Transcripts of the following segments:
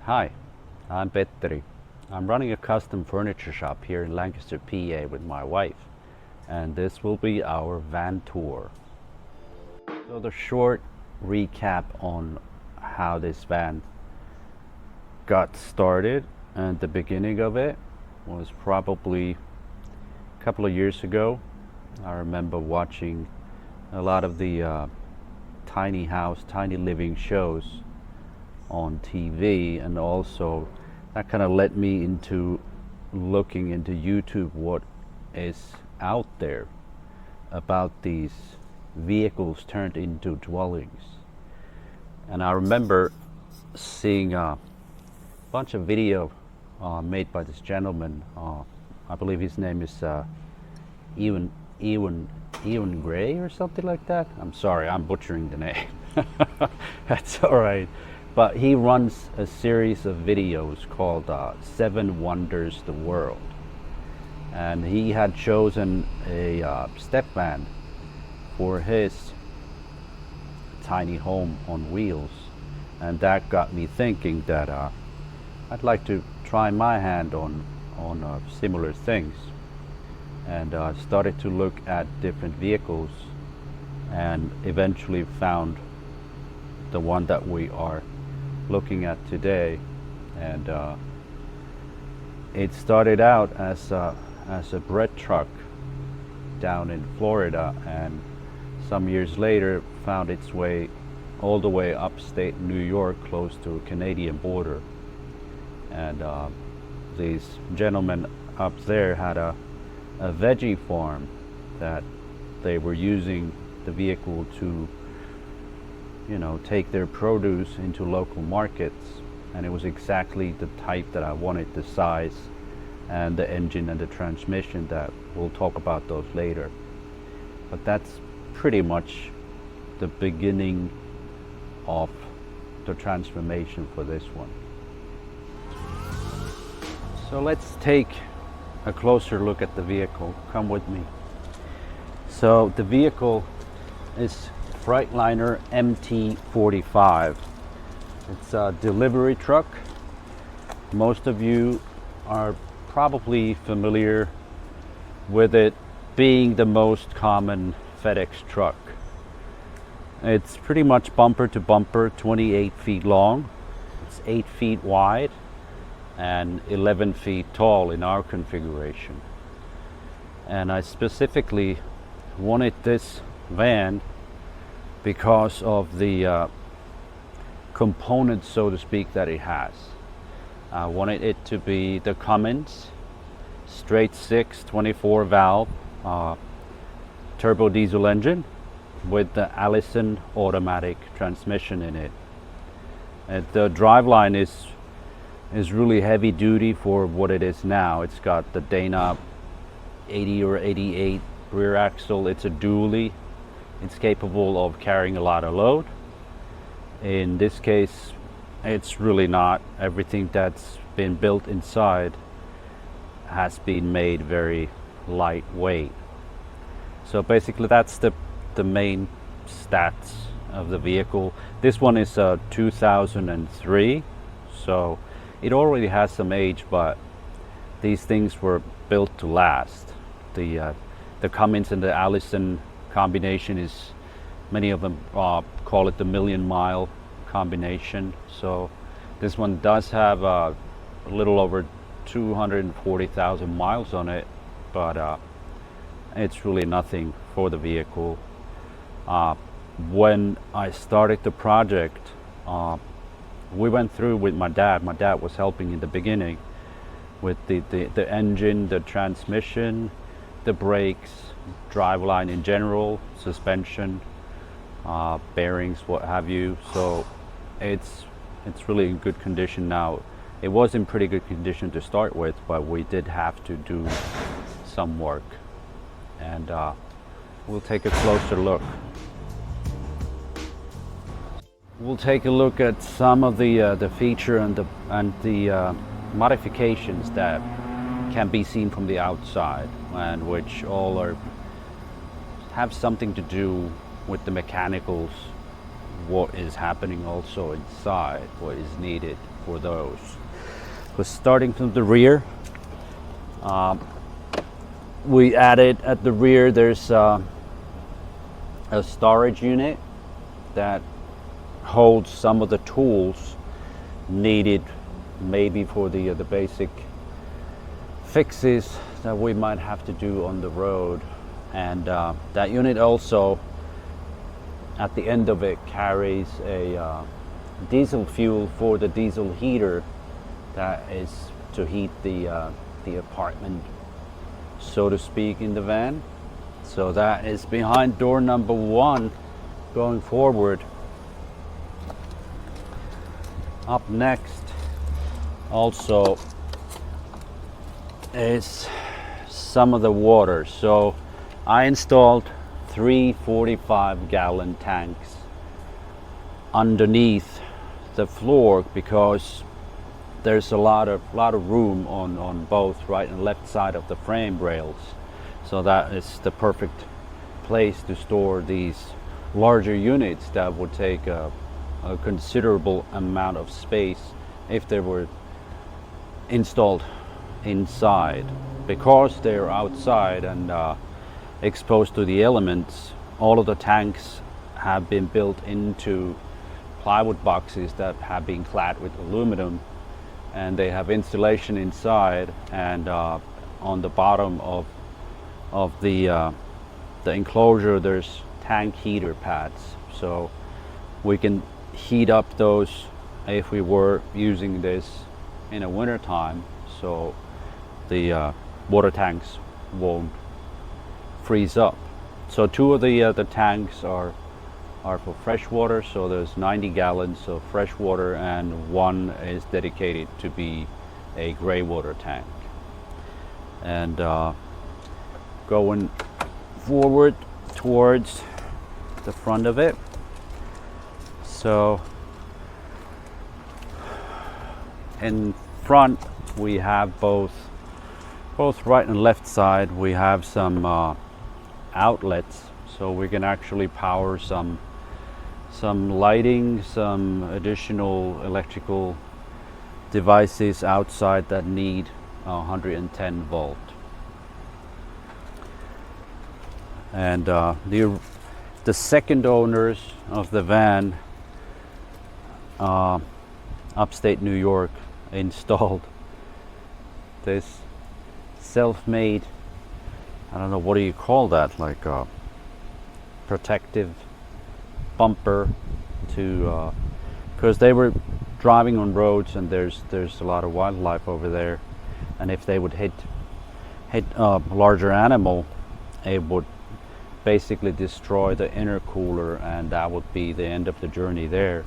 Hi, I'm Petteri. I'm running a custom furniture shop here in Lancaster, PA with my wife, and this will be our van tour. So the short recap on how this van got started, and the beginning of it was probably a couple of years ago. I remember watching a lot of the tiny house, tiny living shows on TV, and also that kind of led me into looking into YouTube what is out there about these vehicles turned into dwellings. And I remember seeing a bunch of video made by this gentleman. I believe his name is Ewan Gray or something like that. I'm sorry, I'm butchering the name. That's all right. But he runs a series of videos called 7 Wonders the World. And he had chosen a step van for his tiny home on wheels. And that got me thinking that I'd like to try my hand on similar things. And started to look at different vehicles and eventually found the one that we are looking at today. And it started out as a bread truck down in Florida, and some years later found its way all the way upstate New York, close to the Canadian border. And these gentlemen up there had a veggie farm that they were using the vehicle to, you know, take their produce into local markets. And it was exactly the type that I wanted, the size and the engine and the transmission. That we'll talk about those later. But that's pretty much the beginning of the transformation for this one. So let's take a closer look at the vehicle. Come with me. So the vehicle is Freightliner MT45. It's a delivery truck. Most of you are probably familiar with it being the most common FedEx truck. It's pretty much bumper to bumper, 28 feet long. It's 8 feet wide and 11 feet tall in our configuration. And I specifically wanted this van because of the components, so to speak, that it has. I wanted it to be the Cummins straight 6 24 valve turbo diesel engine with the Allison automatic transmission in it. And the driveline is really heavy duty for what it is now. It's got the Dana 80 or 88 rear axle. It's a dually. It's capable of carrying a lot of load. In this case, it's really not. Everything that's been built inside has been made very lightweight. So basically that's the main stats of the vehicle. This one is a 2003, so it already has some age, but these things were built to last. The Cummins and the Allison combination is, many of them call it the million-mile combination. So this one does have a little over 240,000 miles on it, but it's really nothing for the vehicle. When I started the project, we went through with my dad. My dad was helping in the beginning with the engine, the transmission, the brakes, driveline in general, suspension, bearings, what have you. So it's really in good condition now. It was in pretty good condition to start with, but we did have to do some work, and we'll take a closer look. We'll take a look at some of the feature and the modifications that can be seen from the outside, and which all have something to do with the mechanicals what is happening also inside, what is needed for those. But starting from the rear, we added at the rear, there's a storage unit that holds some of the tools needed maybe for the basic fixes that we might have to do on the road. And that unit also, at the end of it, carries a diesel fuel for the diesel heater that is to heat the apartment, so to speak, in the van. So that is behind door number 1 going forward. Up next also is some of the water. So I installed 3 45-gallon tanks underneath the floor because there's a lot of room on both right and left side of the frame rails. So that is the perfect place to store these larger units that would take a considerable amount of space if they were installed inside. Because they're outside and exposed to the elements, all of the tanks have been built into plywood boxes that have been clad with aluminum, and they have insulation inside, and on the bottom of the enclosure there's tank heater pads, so we can heat up those if we were using this in a winter time, so the water tanks won't freeze up. So 2 of the tanks are for fresh water, so there's 90 gallons of fresh water, and 1 is dedicated to be a gray water tank. And going forward towards the front of it, so in front we have both right and left side, we have some outlets, so we can actually power some lighting, some additional electrical devices outside that need 110 volt. And the second owners of the van, upstate New York, installed this self-made, I don't know, what do you call that, like a protective bumper to, because they were driving on roads and there's a lot of wildlife over there, and if they would hit a larger animal, it would basically destroy the intercooler, and that would be the end of the journey there.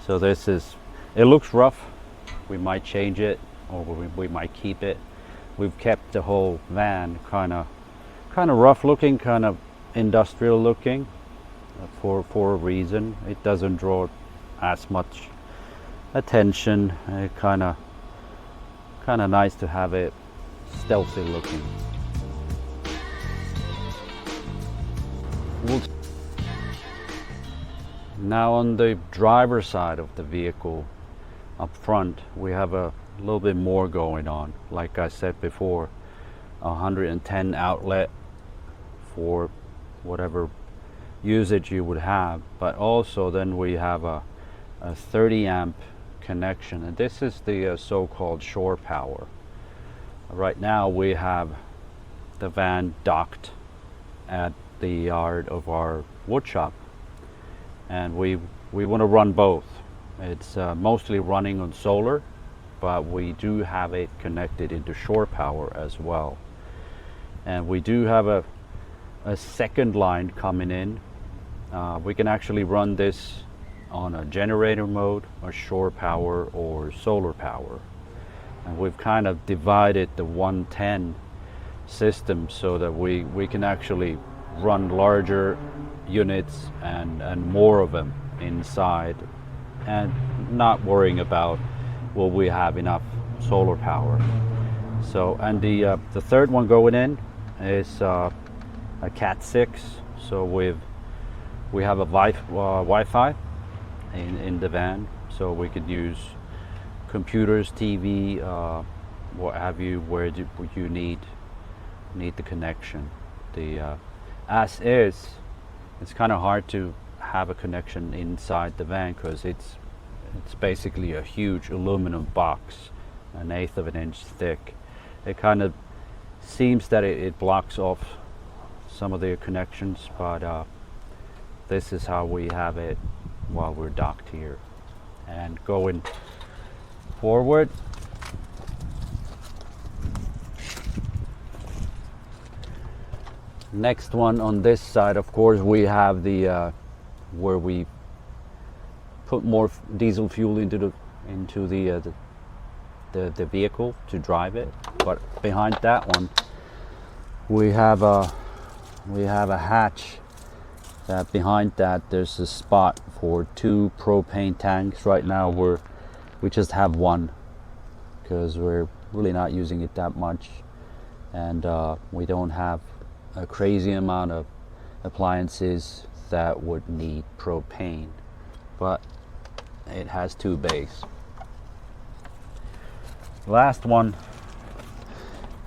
So this is, it looks rough, we might change it or we might keep it. We've kept the whole van kind of rough looking, kind of industrial looking, for a reason. It doesn't draw as much attention. Kind of nice to have it stealthy looking. Now on the driver's side of the vehicle, up front, we have a little bit more going on. Like I said before, 110 outlet for whatever usage you would have, but also then we have a 30 amp connection, and this is the so-called shore power. Right now we have the van docked at the yard of our wood shop, and we want to run both. It's mostly running on solar, but we do have it connected into shore power as well. And we do have a second line coming in. We can actually run this on a generator mode, or shore power, or solar power. And we've kind of divided the 110 system so that we can actually run larger units and more of them inside, and not worrying about will we have enough solar power. So, and the third one going in is a Cat 6. So we have a Wi-Fi in the van, so we could use computers, TV, what have you, where you need the connection. The as is, it's kind of hard to have a connection inside the van because it's basically a huge aluminum box, an eighth of an inch thick. It kind of seems that it blocks off some of the connections, but this is how we have it while we're docked here. And going forward, next one on this side, of course, we have the where we put more diesel fuel into the vehicle to drive it. But behind that one, we have a hatch. That behind that, there's a spot for 2 propane tanks. Right now we just have one because we're really not using it that much, and we don't have a crazy amount of appliances that would need propane, but it has 2 bays. Last one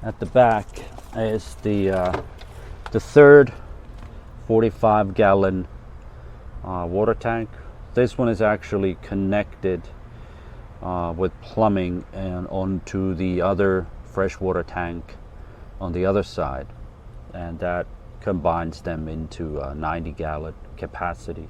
at the back is the third 45-gallon water tank. This one is actually connected with plumbing and onto the other freshwater tank on the other side, and that combines them into a 90-gallon capacity.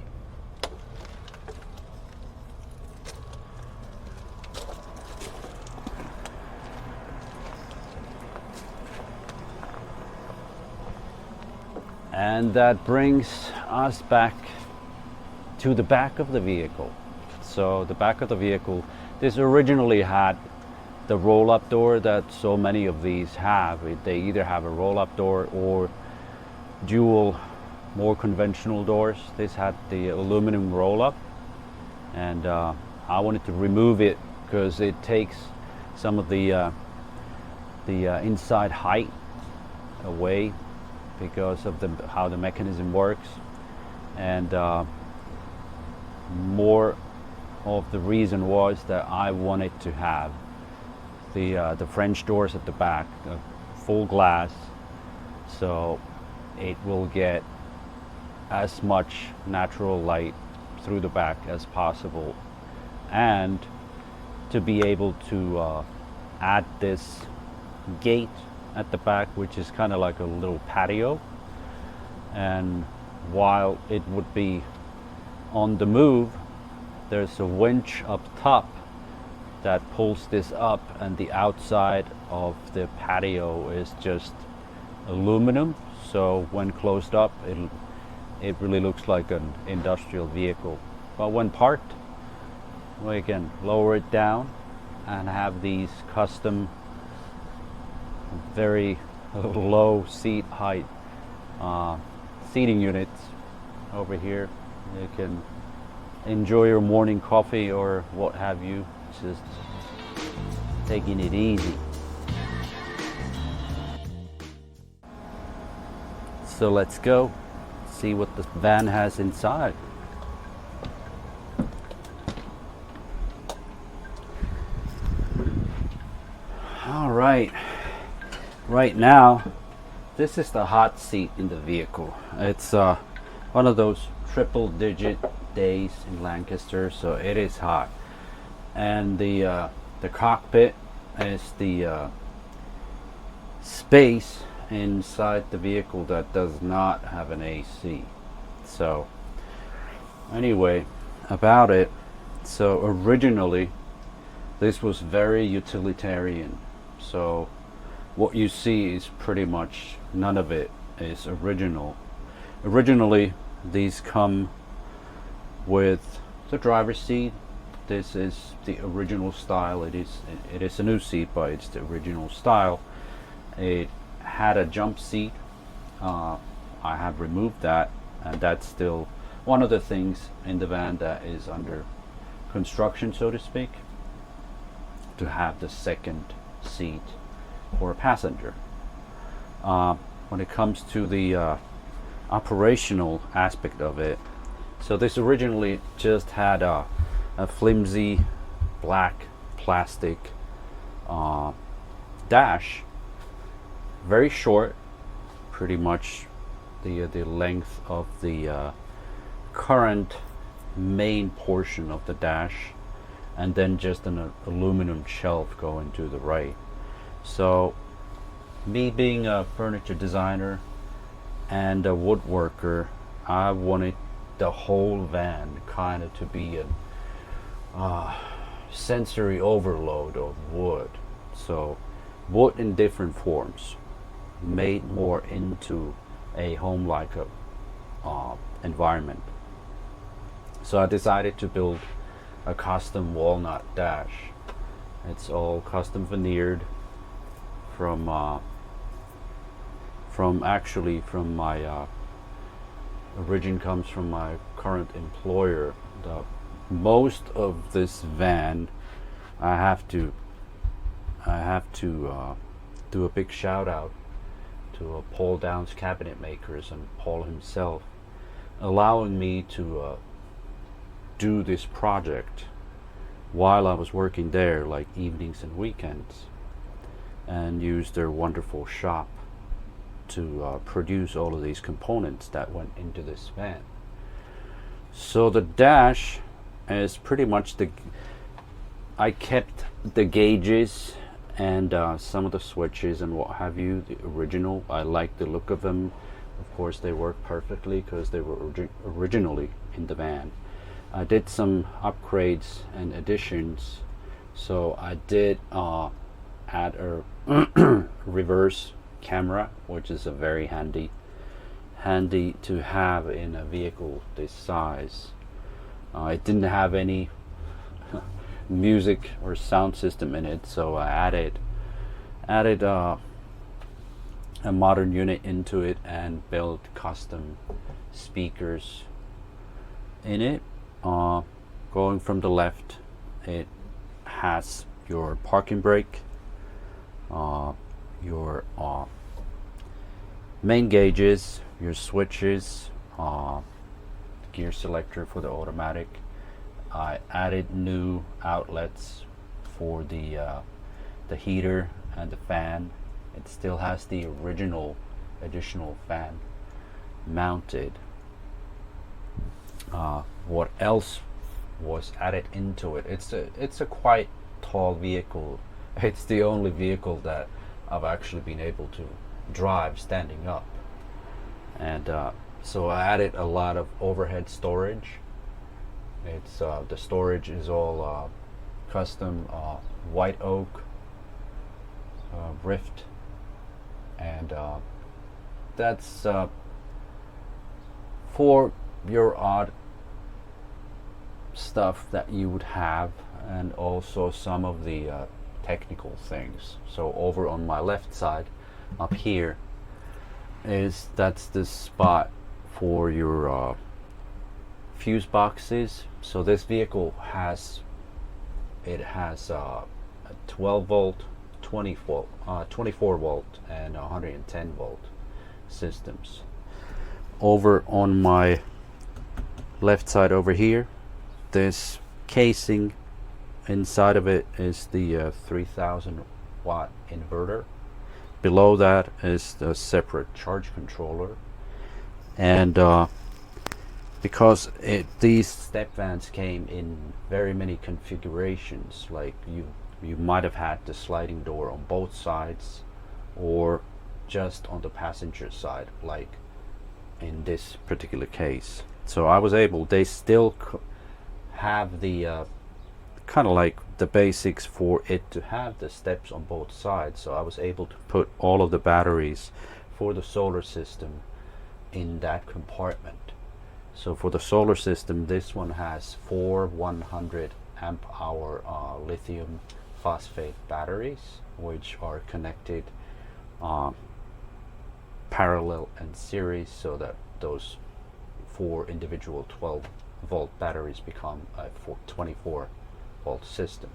And that brings us back to the back of the vehicle. So the back of the vehicle, this originally had the roll-up door that so many of these have. They either have a roll-up door or dual, more conventional doors. This had the aluminum roll-up, and I wanted to remove it because it takes some of the inside height away because of how the mechanism works, and more of the reason was that I wanted to have the French doors at the back, full glass, so it will get as much natural light through the back as possible, and to be able to add this gate at the back, which is kind of like a little patio. And while it would be on the move, there's a winch up top that pulls this up, and the outside of the patio is just aluminum, so when closed up it really looks like an industrial vehicle. But when parked, we can lower it down and have these custom very low seat height seating units over here. You can enjoy your morning coffee or what have you, just taking it easy. So let's go see what the van has inside. All right. Right now, this is the hot seat in the vehicle. It's one of those triple-digit days in Lancaster, so it is hot. And the cockpit is the space inside the vehicle that does not have an AC. So anyway, about it. So originally, this was very utilitarian. So what you see is pretty much none of it is original. Originally, these come with the driver's seat. This is the original style. It is a new seat, but it's the original style. It had a jump seat. I have removed that, and that's still one of the things in the van that is under construction, so to speak, to have the second seat for a passenger. When it comes to the operational aspect of it, So this originally just had a flimsy black plastic dash, very short, pretty much the length of the current main portion of the dash, and then just an aluminum shelf going to the right. So me being a furniture designer and a woodworker, I wanted the whole van kind of to be a sensory overload of wood. So wood in different forms, made more into a home-like environment. So I decided to build a custom walnut dash. It's all custom veneered from my origin comes from my current employer. Most of this van, I have to do a big shout out to Paul Downs Cabinet Makers and Paul himself, allowing me to do this project while I was working there, like evenings and weekends, and use their wonderful shop to produce all of these components that went into this van. So the dash is pretty much I kept the gauges and some of the switches and what have you, the original. I like the look of them. Of course they work perfectly because they were originally in the van. I did some upgrades and additions. So I did add a reverse camera, which is a very handy to have in a vehicle this size. It didn't have any music or sound system in it, so I added a modern unit into it and built custom speakers in it. Going from the left, it has your parking brake, your main gauges, your switches, gear selector for the automatic. I added new outlets for the heater and the fan. It still has the original additional fan mounted. What else was added into it? It's a quite tall vehicle. It's the only vehicle that I've actually been able to drive standing up, and so I added a lot of overhead storage. It's the storage is all custom white oak rift, and that's for your odd stuff that you would have, and also some of the technical things. So over on my left side up here that's the spot for your fuse boxes. So this vehicle has a 12 volt, 24 volt and 110 volt systems. Over on my left side over here, this casing, inside of it is the 3000 watt inverter. Below that is the separate charge controller, and because these step vans came in very many configurations, like you might have had the sliding door on both sides or just on the passenger side, like in this particular case. So I was able, they still have the kind of like the basics for it to have the steps on both sides. So I was able to put all of the batteries for the solar system in that compartment. So for the solar system, this one has 4 100 amp hour lithium phosphate batteries, which are connected parallel and series, so that those 4 individual 12 volt batteries become a 24 volt system.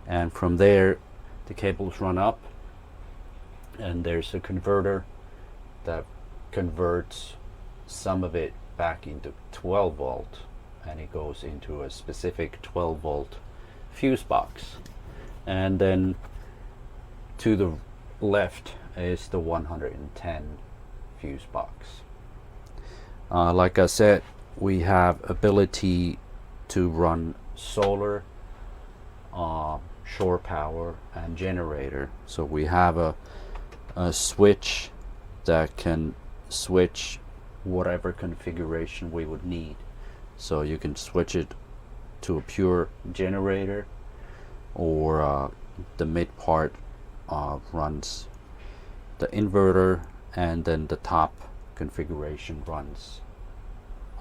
And from there the cables run up, and there's a converter that converts some of it back into 12 volt, and it goes into a specific 12 volt fuse box. And then to the left is the 110 fuse box. Like I said, we have ability to run solar, shore power, and generator. So we have a switch that can switch whatever configuration we would need. So you can switch it to a pure generator, or the mid part runs the inverter, and then the top configuration runs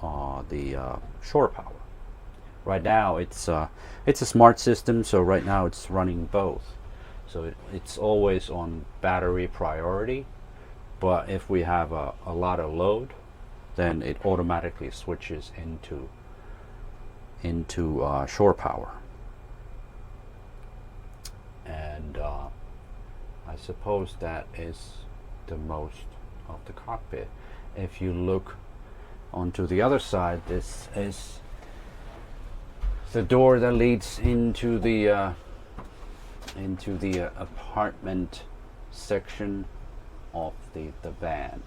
the shore power. Right now it's a smart system, so right now it's running both. So it's always on battery priority, but if we have a lot of load, then it automatically switches into shore power. And I suppose that is the most of the cockpit. If you look onto the other side, this is the door that leads into the apartment section of the van.